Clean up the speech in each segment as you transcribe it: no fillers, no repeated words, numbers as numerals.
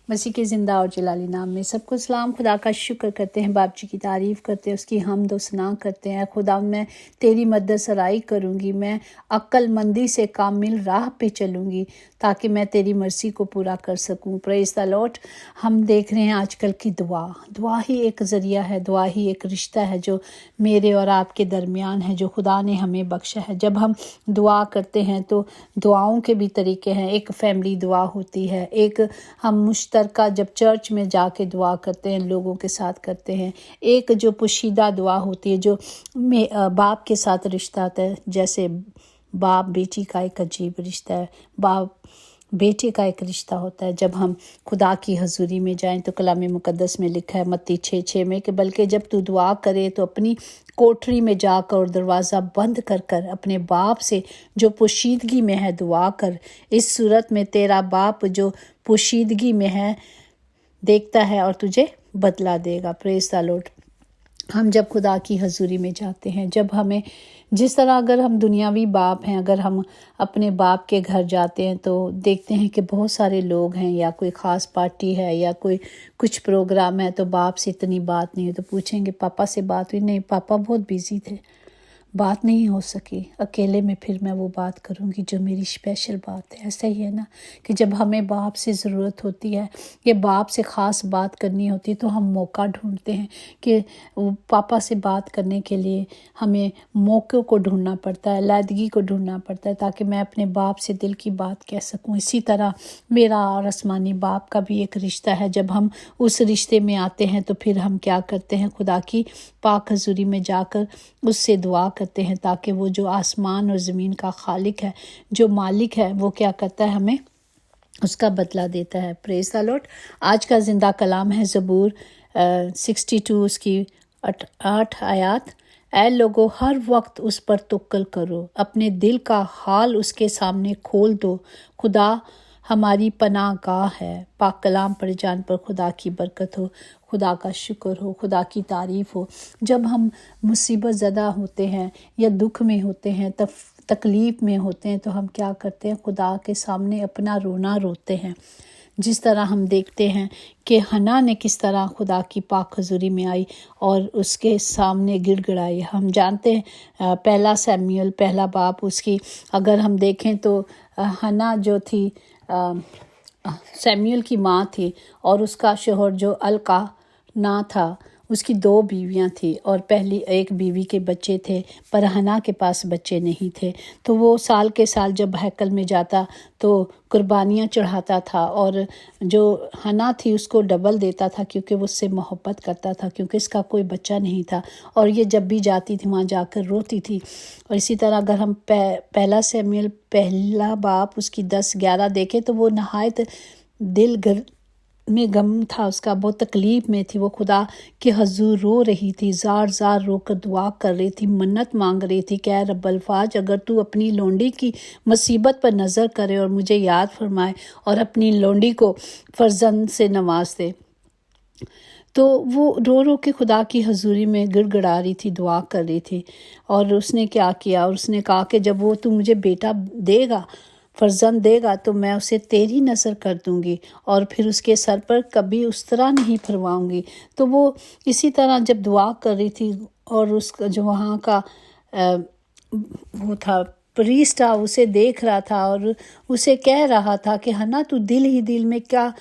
मसीह के ज़िंदा और जलाली नाम में सबको सलाम। खुदा का शुक्र करते हैं, बाप जी की तारीफ़ करते हैं, उसकी हमद व सना करते हैं। खुदा मैं तेरी मदद सराई करूँगी, मैं अक्लमंदी से कामिल राह पे चलूँगी ताकि मैं तेरी मर्सी को पूरा कर सकूँ। Praise the Lord. हम देख रहे हैं आजकल की दुआ ही एक ज़रिया है, दुआ ही एक रिश्ता है जो मेरे और आपके दरमियान है, जो खुदा ने हमें बख्शा है। जब हम दुआ करते हैं तो दुआओं के भी तरीके हैं। एक फैमिली दुआ होती है, एक हम मुश्तरका जब चर्च में जाके दुआ करते हैं लोगों के साथ करते हैं, एक जो पोशीदा दुआ होती है जो बाप के साथ रिश्ता आता है, जैसे बाप बेटी का एक अजीब रिश्ता है, बाप बेटे का एक रिश्ता होता है। जब हम खुदा की हजूरी में जाएं तो कलाम मुकद्दस में लिखा है मत्ती 6:6 में कि बल्कि जब तू दुआ करे तो अपनी कोठरी में जाकर और दरवाज़ा बंद कर कर अपने बाप से जो पोशीदगी में है दुआ कर। इस सूरत में तेरा बाप जो पोशीदगी में है देखता है और तुझे बदला देगा। Praise the Lord. हम जब खुदा की हजूरी में जाते हैं, जब हमें जिस तरह अगर हम दुनियावी बाप हैं, अगर हम अपने बाप के घर जाते हैं तो देखते हैं कि बहुत सारे लोग हैं या कोई ख़ास पार्टी है या कोई कुछ प्रोग्राम है तो बाप से इतनी बात नहीं है तो पूछेंगे पापा से बात हुई? नहीं, पापा बहुत बिजी थे, बात नहीं हो सकी। अकेले में फिर मैं वो बात करूँगी जो मेरी स्पेशल बात है। ऐसा ही है ना कि जब हमें बाप से ज़रूरत होती है या बाप से ख़ास बात करनी होती है तो हम मौका ढूंढते हैं कि पापा से बात करने के लिए हमें मौक़ों को ढूंढना पड़ता है, लायदगी को ढूंढना पड़ता है ताकि मैं अपने बाप से दिल की बात कह सकूँ। इसी तरह मेरा और आसमानी बाप का भी एक रिश्ता है। जब हम उस रिश्ते में आते हैं तो फिर हम क्या करते हैं, खुदा की पाक हजूरी में जाकर उससे दुआ करते हैं ताकि वो जो आसमान और ज़मीन का खालिक है, जो मालिक है, वो क्या करता है, हमें उसका बदला देता है। Praise the Lord. आज का ज़िंदा कलाम है ज़बूर 62 उसकी 8 आयत। ऐ लोगो हर वक्त उस पर तवक्कुल करो, अपने दिल का हाल उसके सामने खोल दो। खुदा हमारी पनाह गाह है। पाक कलाम पढ़ जान पर खुदा की बरकत हो, खुदा का शुक्र हो, खुदा की तारीफ़ हो। जब हम मुसीबत ज़दा होते हैं या दुख में होते हैं, तकलीफ़ में होते हैं तो हम क्या करते हैं, खुदा के सामने अपना रोना रोते हैं। जिस तरह हम देखते हैं कि हन्ना ने किस तरह खुदा की पाक हजूरी में आई और उसके सामने गिड़गिड़ाई। हम जानते हैं पहला सैमुएल पहला बाप उसकी अगर हम देखें तो हन्ना जो थी सैमुएल की माँ थी और उसका शोहर जो अल्काना था, उसकी 2 बीवियां थी और पहली एक बीवी के बच्चे थे पर हन्ना के पास बच्चे नहीं थे। तो वो साल के साल जब हैकल में जाता तो कुर्बानियाँ चढ़ाता था और जो हन्ना थी उसको डबल देता था क्योंकि वो उससे मोहब्बत करता था, क्योंकि इसका कोई बच्चा नहीं था। और ये जब भी जाती थी वहाँ जाकर रोती थी। और इसी तरह अगर हम पहला सैमुएल पहला बाप उसकी 10-11 देखें तो वो नहायत दिल में गम था उसका, बहुत तकलीफ़ में थी। वो खुदा के हजूर रो रही थी, ज़ार ज़ार रोकर दुआ कर रही थी, मन्नत मांग रही थी कि रब्बल अल्फाज अगर तू अपनी लोंडी की मुसीबत पर नज़र करे और मुझे याद फरमाए और अपनी लोंडी को फर्जंद से नवाज दे। तो वो रो रो के खुदा की हजूरी में गिड़गिड़ा रही थी, दुआ कर रही थी। और उसने क्या किया, उसने कहा कि जब वो तू मुझे बेटा देगा, फर्जंद देगा तो मैं उसे तेरी नज़र कर दूंगी और फिर उसके सर पर कभी उस तरह नहीं फरमाऊंगी। तो वो इसी तरह जब दुआ कर रही थी और उसका जो वहाँ का वो था प्रीस्ट था उसे देख रहा था और उसे कह रहा था कि हन्ना तू दिल ही दिल में क्या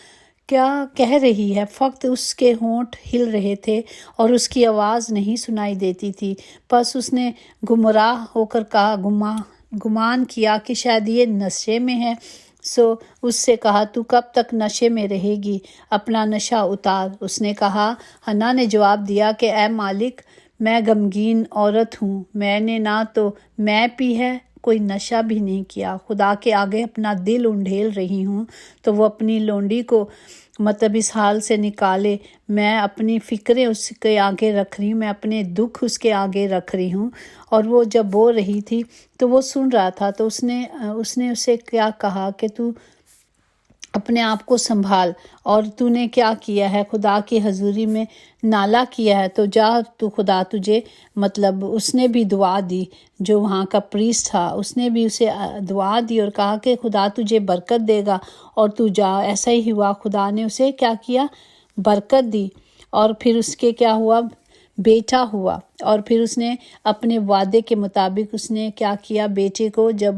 क्या कह रही है। फ़क्त उसके होंठ हिल रहे थे और उसकी आवाज़ नहीं सुनाई देती थी। बस उसने गुमराह होकर कहा, गुमान किया कि शायद ये नशे में है। सो उससे कहा, तू कब तक नशे में रहेगी, अपना नशा उतार। उसने कहा, हन्ना ने जवाब दिया कि ए मालिक, मैं गमगीन औरत हूँ, मैंने ना तो मैं पी है, कोई नशा भी नहीं किया, खुदा के आगे अपना दिल उंडेल रही हूँ तो वो अपनी लोंडी को मतलब इस हाल से निकाले। मैं अपनी फ़िक्रें उसके आगे रख रही हूँ, मैं अपने दुख उसके आगे रख रही हूँ। और वो जब बोल रही थी तो वो सुन रहा था। तो उसने उसे क्या कहा कि तू اپنے آپ کو سنبھال، اور تو نے کیا کیا ہے، خدا کی حضوری میں نالا کیا ہے، تو جا تو خدا تجھے مطلب اس نے بھی دعا دی، جو وہاں کا پریسٹ تھا اس نے بھی اسے دعا دی اور کہا کہ خدا تجھے برکت دے گا اور تو جا۔ ایسا ہی ہوا، خدا نے اسے کیا کیا، برکت دی، اور پھر اس کے کیا ہوا، بیٹا ہوا، اور پھر اس نے اپنے وعدے کے مطابق اس نے کیا کیا، بیٹے کو جب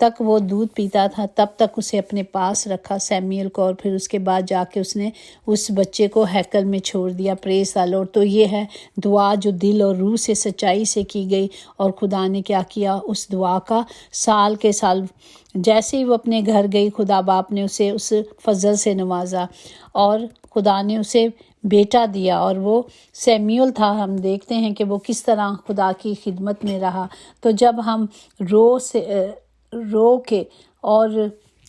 تک وہ دودھ پیتا تھا تب تک اسے اپنے پاس رکھا، سیمیل کو، اور پھر اس کے بعد جا کے اس نے اس بچے کو ہیکل میں چھوڑ دیا۔ پریز دی لارڈ۔ تو یہ ہے دعا جو دل اور روح سے سچائی سے کی گئی، اور خدا نے کیا کیا، اس دعا کا سال کے سال جیسے ہی وہ اپنے گھر گئی، خدا باپ نے اسے اس فضل سے نوازا اور خدا نے اسے بیٹا دیا، اور وہ سیمیول تھا۔ ہم دیکھتے ہیں کہ وہ کس طرح خدا کی خدمت میں رہا۔ تو جب ہم رو کے اور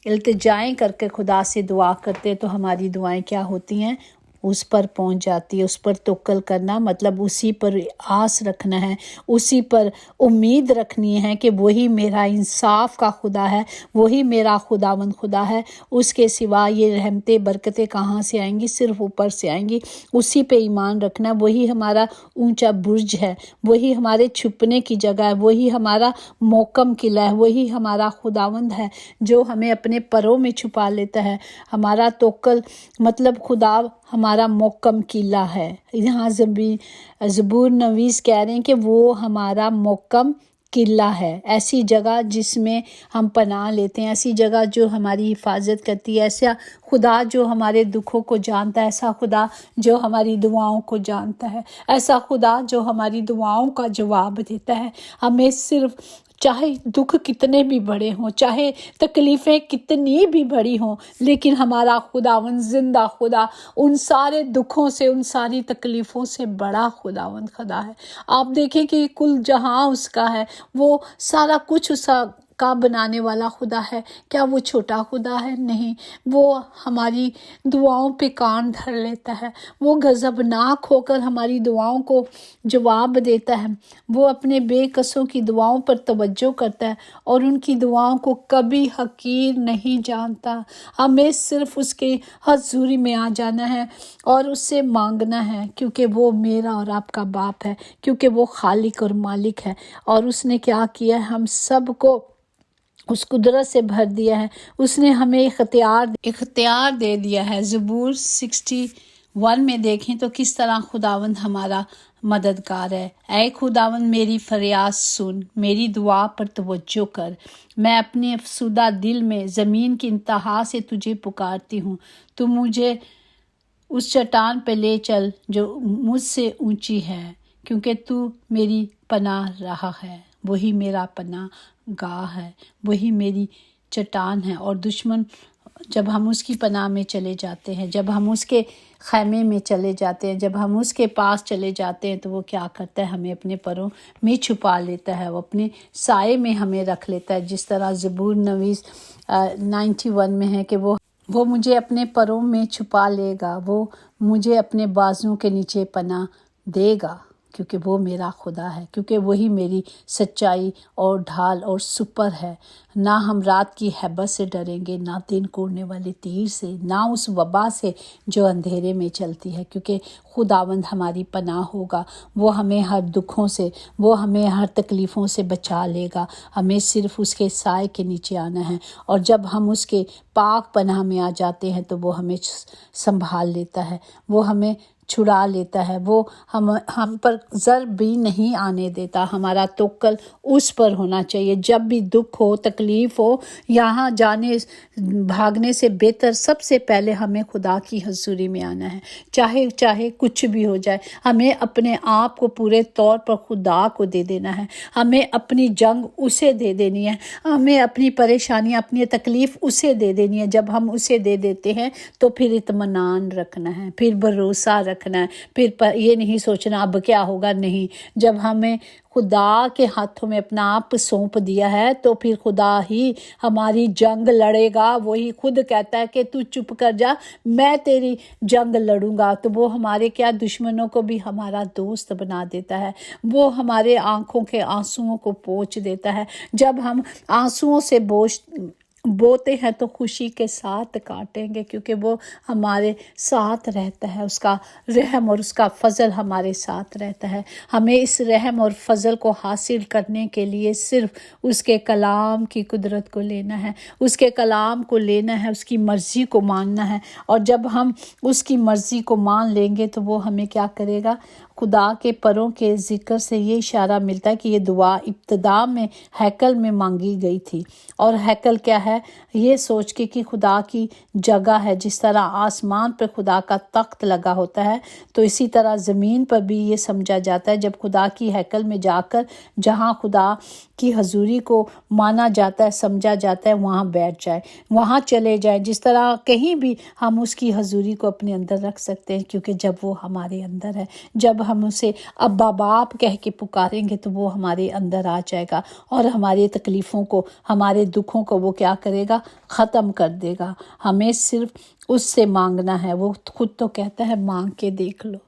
التجائیں کر کے خدا سے دعا کرتے تو ہماری دعائیں کیا ہوتی ہیں، اس پر پہنچ جاتی ہے۔ اس پر توکل کرنا مطلب اسی پر آس رکھنا ہے، اسی پر امید رکھنی ہے کہ وہی میرا انصاف کا خدا ہے، وہی میرا خداوند خدا ہے۔ اس کے سوا یہ رحمتیں برکتیں کہاں سے آئیں گی، صرف اوپر سے آئیں گی۔ اسی پہ ایمان رکھنا، وہی ہمارا اونچا برج ہے، وہی ہمارے چھپنے کی جگہ ہے، وہی ہمارا محکم قلعہ ہے، وہی ہمارا خداوند ہے جو ہمیں اپنے پروں میں چھپا لیتا ہے۔ ہمارا توکل مطلب خدا ہمارا محکم قلعہ ہے۔ یہاں زبور نویس کہہ رہے ہیں کہ وہ ہمارا محکم قلعہ ہے، ایسی جگہ جس میں ہم پناہ لیتے ہیں، ایسی جگہ جو ہماری حفاظت کرتی ہے، ایسا خدا جو ہمارے دکھوں کو جانتا ہے، ایسا خدا جو ہماری دعاؤں کو جانتا ہے، ایسا خدا جو ہماری دعاؤں کا جواب دیتا ہے۔ ہمیں صرف چاہے دکھ کتنے بھی بڑے ہوں، چاہے تکلیفیں کتنی بھی بڑی ہوں، لیکن ہمارا خداوند زندہ خدا ان سارے دکھوں سے، ان ساری تکلیفوں سے بڑا خداوند خدا ہے۔ آپ دیکھیں کہ کل جہاں اس کا ہے، وہ سارا کچھ اس کا بنانے والا خدا ہے۔ کیا وہ چھوٹا خدا ہے؟ نہیں، وہ ہماری دعاؤں پہ کان دھر لیتا ہے، وہ غضبناک ہو کر ہماری دعاؤں کو جواب دیتا ہے، وہ اپنے بے کسوں کی دعاؤں پر توجہ کرتا ہے اور ان کی دعاؤں کو کبھی حقیر نہیں جانتا۔ ہمیں صرف اس کے حضوری میں آ جانا ہے اور اس سے مانگنا ہے، کیونکہ وہ میرا اور آپ کا باپ ہے، کیونکہ وہ خالق اور مالک ہے، اور اس نے کیا کیا ہے، ہم سب کو اس قدرت سے بھر دیا ہے۔ اس نے ہمیں اختیار دے دیا ہے۔ زبور 61 میں دیکھیں تو کس طرح خداوند ہمارا مددگار ہے۔ اے خداوند میری فریاد سن، میری دعا پر توجہ کر، میں اپنے افسردہ دل میں زمین کی انتہا سے تجھے پکارتی ہوں۔ تو مجھے اس چٹان پہ لے چل جو مجھ سے اونچی ہے، کیونکہ تو میری پناہ راہ ہے، وہی میرا پناہ گاہ ہے، وہی میری چٹان ہے۔ اور دشمن جب ہم اس کی پناہ میں چلے جاتے ہیں، جب ہم اس کے خیمے میں چلے جاتے ہیں، جب ہم اس کے پاس چلے جاتے ہیں، تو وہ کیا کرتا ہے، ہمیں اپنے پروں میں چھپا لیتا ہے، وہ اپنے سائے میں ہمیں رکھ لیتا ہے۔ جس طرح زبور نویس 91 میں ہے کہ وہ مجھے اپنے پروں میں چھپا لے گا، وہ مجھے اپنے بازوؤں کے نیچے پناہ دے گا، کیونکہ وہ میرا خدا ہے، کیونکہ وہی میری سچائی اور ڈھال اور سپر ہے۔ نہ ہم رات کی ہیبت سے ڈریں گے، نہ دن کوڑنے والے تیر سے، نہ اس وبا سے جو اندھیرے میں چلتی ہے، کیونکہ خداوند ہماری پناہ ہوگا۔ وہ ہمیں ہر دکھوں سے، وہ ہمیں ہر تکلیفوں سے بچا لے گا۔ ہمیں صرف اس کے سائے کے نیچے آنا ہے، اور جب ہم اس کے پاک پناہ میں آ جاتے ہیں تو وہ ہمیں سنبھال لیتا ہے، وہ ہمیں چھڑا لیتا ہے، وہ ہم پر ضرب بھی نہیں آنے دیتا۔ ہمارا توکل اس پر ہونا چاہیے۔ جب بھی دکھ ہو، تکلیف ہو، یہاں جانے بھاگنے سے بہتر سب سے پہلے ہمیں خدا کی حضوری میں آنا ہے، چاہے کچھ بھی ہو جائے۔ ہمیں اپنے آپ کو پورے طور پر خدا کو دے دینا ہے، ہمیں اپنی جنگ اسے دے دینی ہے، ہمیں اپنی پریشانیاں، اپنی تکلیف اسے دے دینی ہے۔ جب ہم اسے دے دیتے ہیں تو پھر اطمینان رکھنا ہے، پھر بھروسہ رکھنا ہے، پھر یہ نہیں سوچنا اب کیا ہوگا۔ نہیں، جب ہمیں خدا کے ہاتھوں میں اپنا آپ سونپ دیا ہے تو پھر خدا ہی ہماری جنگ لڑے گا۔ وہی خود کہتا ہے کہ تو چپ کر جا، میں تیری جنگ لڑوں گا۔ تو وہ ہمارے دشمنوں کو بھی ہمارا دوست بنا دیتا ہے، وہ ہمارے آنکھوں کے آنسوؤں کو پوچھ دیتا ہے۔ جب ہم बोते हैं तो खुशी के साथ काटेंगे, क्योंकि वो हमारे साथ रहता है, उसका रहम और उसका फ़ज़ल हमारे साथ रहता है। हमें इस रहम और फ़ज़ल को हासिल करने के लिए सिर्फ़ उसके कलाम की कुदरत को लेना है, उसके कलाम को लेना है, उसकी मर्ज़ी को मानना है। और जब हम उसकी मर्ज़ी को मान लेंगे तो वो हमें क्या करेगा? खुदा के परों के ज़िक्र से ये इशारा मिलता है कि ये दुआ इब्तिदा में हैकल में मांगी गई थी। और हैकल क्या है? ये सोच के कि खुदा की जगह है। जिस तरह आसमान पर खुदा का तख्त लगा होता है, तो इसी तरह ज़मीन पर भी ये समझा जाता है जब खुदा की हैकल में जाकर, जहाँ खुदा की हजूरी को माना जाता है, समझा जाता है, वहाँ बैठ जाए, वहाँ चले जाए। जिस तरह कहीं भी हम उसकी हजूरी को अपने अंदर रख सकते हैं, क्योंकि जब वो हमारे अंदर है, जब हम उसे अब्बा बाप कह के पुकारेंगे तो वो हमारे अंदर आ जाएगा और हमारी तकलीफ़ों को, हमारे दुखों को वो क्या करेगा? ख़त्म कर देगा। हमें सिर्फ उससे मांगना है। वो खुद तो कहता है मांग के देख लो,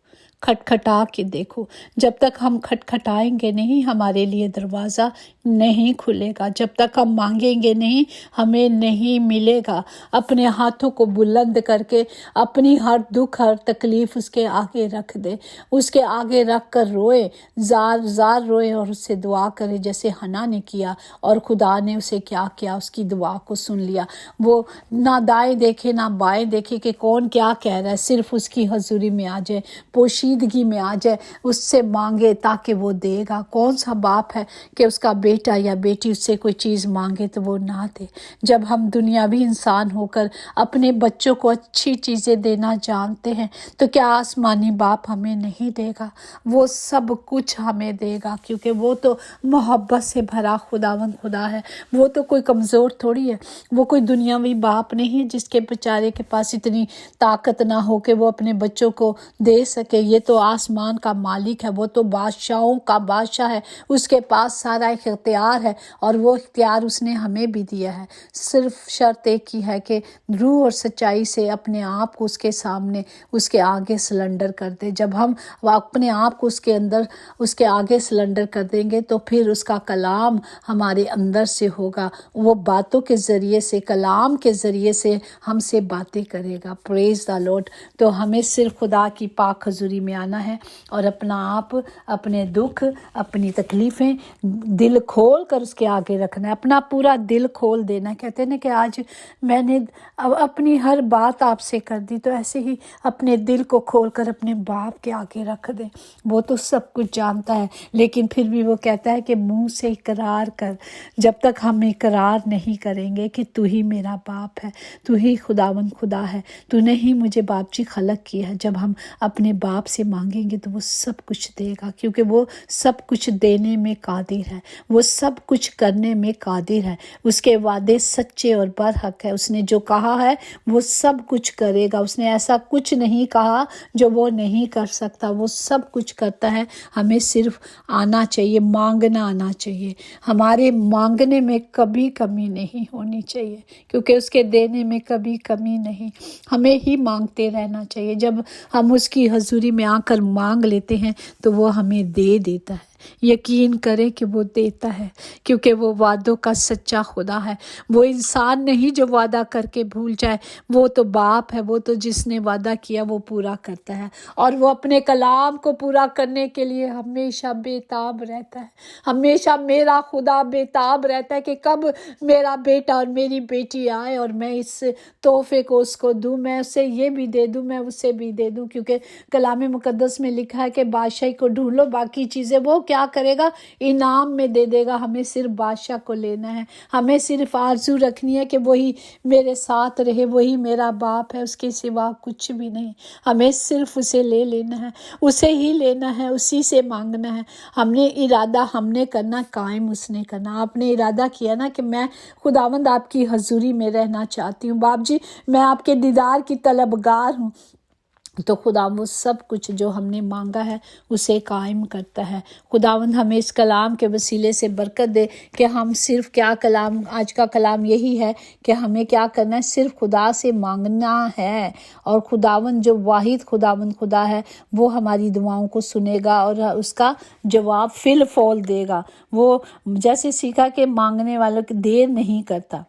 खटखटा के देखो। जब तक हम खटखटाएंगे नहीं, हमारे लिए दरवाज़ा नहीं खुलेगा। जब तक हम मांगेंगे नहीं, हमें नहीं मिलेगा। अपने हाथों को बुलंद करके अपनी हर दुख, हर तकलीफ़ उसके आगे रख दे, उसके आगे रख कर रोए, ज़ार ज़ार रोए और उससे दुआ करे, जैसे हन्ना ने किया। और खुदा ने उसे क्या किया? उसकी दुआ को सुन लिया। वो ना दाएं देखे ना बाएं देखे कि कौन क्या कह रहा है, सिर्फ उसकी हजूरी में आ जाए, पोशीदगी में आ जाए, उससे मांगे ताकि वो देगा। कौन सा बाप है कि उसका बेटा या बेटी उससे कोई चीज़ मांगे तो वो ना दे? जब हम दुनियावी इंसान होकर अपने बच्चों को अच्छी चीज़ें देना जानते हैं, तो क्या आसमानी बाप हमें नहीं देगा? वो सब कुछ हमें देगा, क्योंकि वो तो मोहब्बत से भरा खुदावंद खुदा है। वो तो कोई कमज़ोर थोड़ी है, वो कोई दुनियावी बाप नहीं है जिसके बेचारे के पास इतनी ताकत ना हो कि वो अपने बच्चों को दे सके। ये तो आसमान का मालिक है, वो तो बादशाहों का बादशाह है, उसके पास सारा इख्तियार है और वो इख्तियार उसने हमें भी दिया है। सिर्फ शर्त एक ही है कि रूह और सच्चाई से अपने आप को उसके सामने, उसके आगे सिलेंडर कर दे। जब हम अपने आप को उसके अंदर, उसके आगे सिलेंडर कर देंगे, तो फिर उसका कलाम हमारे अंदर से होगा। वो बातों के ज़रिए से, कलाम के ज़रिए से हमसे बातें करेगा। Praise the Lord. तो हमें सिर्फ खुदा की पाक हजूरी में आना है और अपना आप, अपने दुख, अपनी तकलीफ़ें दिल खोल कर उसके आगे रखना है, अपना पूरा दिल खोल देना। कहते हैं ना कि आज मैंने अपनी हर बात आपसे कर दी, तो ऐसे ही अपने दिल को खोल कर अपने बाप के आगे रख दें। वो तो सब कुछ जानता है, लेकिन फिर भी वो कहता है कि मुंह से इकरार कर। जब तक हम इकरार नहीं करेंगे कि तू ही मेरा बाप है, तू ही खुदावंद खुदा है, तूने ही मुझे बाप जी खलक किया है, जब हम अपने बाप से मांगेंगे तो वो सब कुछ देगा, क्योंकि वो सब कुछ देने में कादिर है, वो सब कुछ करने में कादिर है। उसके वादे सच्चे और बरहक है। उसने जो कहा है वो सब कुछ करेगा। उसने ऐसा कुछ नहीं कहा जो वो नहीं कर सकता। वो सब कुछ करता है। हमें सिर्फ आना चाहिए, मांगना आना चाहिए। हमारे मांगने में कभी कमी नहीं होनी चाहिए, क्योंकि उसके देने में कभी कमी नहीं। हमें ही मांगते रहना चाहिए। जब हम उसकी हजूरी में आकर मांग लेते हैं तो वो हमें दे देता है। यकीन करें कि वो देता है, क्योंकि वो वादों का सच्चा खुदा है। वो इंसान नहीं जो वादा करके भूल जाए। वो तो बाप है, वो तो जिसने वादा किया वो पूरा करता है, और वो अपने कलाम को पूरा करने के लिए हमेशा बेताब रहता है। हमेशा मेरा खुदा बेताब रहता है कि कब मेरा बेटा और मेरी बेटी आए और मैं इस तोहफे को उसको दूँ, मैं उसे ये भी दे दूँ, मैं उसे भी दे दूँ। क्योंकि कलाम मुकद्दस में लिखा है कि बादशाही को ढूंढ लो, बाकी चीज़ें वो क्या करेगा? इनाम में दे देगा। हमें सिर्फ बादशाह को लेना है। हमें सिर्फ आरज़ू रखनी है कि वही मेरे साथ रहे, वही मेरा बाप है, उसके सिवा कुछ भी नहीं। हमें सिर्फ उसे ले लेना है, उसे ही लेना है, उसी से मांगना है। हमने इरादा हमने करना, कायम उसने करना। आपने इरादा किया ना कि मैं खुदावंद आपकी हजूरी में रहना चाहती हूँ, बाप जी मैं आपके दीदार की तलबगार हूँ, तो खुदा वो सब कुछ जो हमने मांगा है उसे कायम करता है। खुदावंद हमें इस कलाम के वसीले से बरकत दे कि हम सिर्फ क्या, कलाम आज का कलाम यही है कि हमें क्या करना है? सिर्फ खुदा से मांगना है, और खुदावंद जो वाहिद खुदावंद खुदा है वो हमारी दुआओं को सुनेगा और उसका जवाब फिल फौल देगा। वो जैसे सीखा कि मांगने वालों की देर नहीं करता,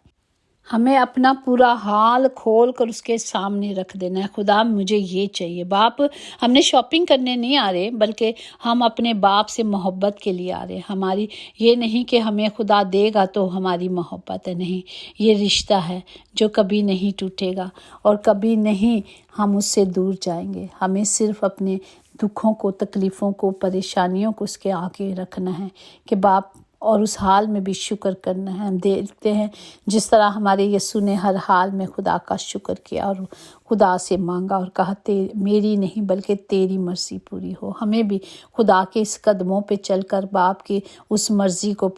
हमें अपना पूरा हाल खोल कर उसके सामने रख देना है। खुदा मुझे ये चाहिए। बाप, हमने शॉपिंग करने नहीं आ रहे, बल्कि हम अपने बाप से मोहब्बत के लिए आ रहे हैं। हमारी ये नहीं कि हमें खुदा देगा तो हमारी मोहब्बत है, नहीं, ये रिश्ता है जो कभी नहीं टूटेगा और कभी नहीं हम उससे दूर जाएंगे। हमें सिर्फ अपने दुखों को, तकलीफ़ों को, परेशानियों को उसके आगे रखना है कि बाप, और उस हाल में भी शुक्र करना है। हम देखते हैं जिस तरह हमारे यीशु ने हर हाल में खुदा का शुक्र किया और खुदा से मांगा और कहा मेरी नहीं बल्कि तेरी मर्ज़ी पूरी हो। हमें भी खुदा के इस कदमों पे चलकर बाप की उस मर्ज़ी को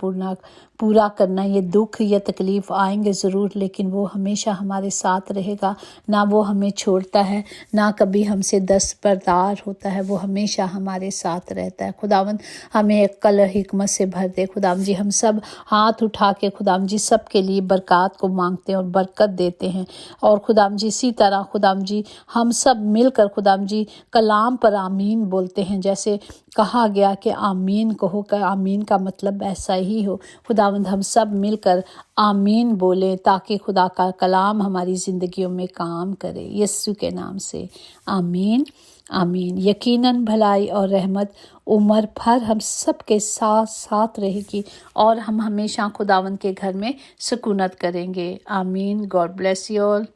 पूरा करना। ये दुख, ये तकलीफ़ आएंगे ज़रूर, लेकिन वो हमेशा हमारे साथ रहेगा। ना वो हमें छोड़ता है, ना कभी हमसे दस्तबरदार होता है, वो हमेशा हमारे साथ रहता है। खुदावंद हमें अक्ल और हिकमत से भर दे। खुदाम जी, हम सब हाथ उठा के खुदाम जी सब के लिए बरकत को मांगते हैं और बरकत देते हैं। और खुदाम जी इसी तरह खुदाम जी हम सब मिलकर खुदाम जी कलाम पर आमीन बोलते हैं। जैसे कहा गया कि आमीन कहो, कि आमीन का मतलब ऐसा ही हो। खुदावंद हम सब मिलकर आमीन बोलें ताकि खुदा का कलाम हमारी ज़िंदगियों में काम करे। यीशु के नाम से आमीन आमीन। यकीनन भलाई और रहमत उम्र भर हम सब के साथ साथ रहेगी और हम हमेशा खुदावंद के घर में सुकूनत करेंगे। आमीन। God bless you all.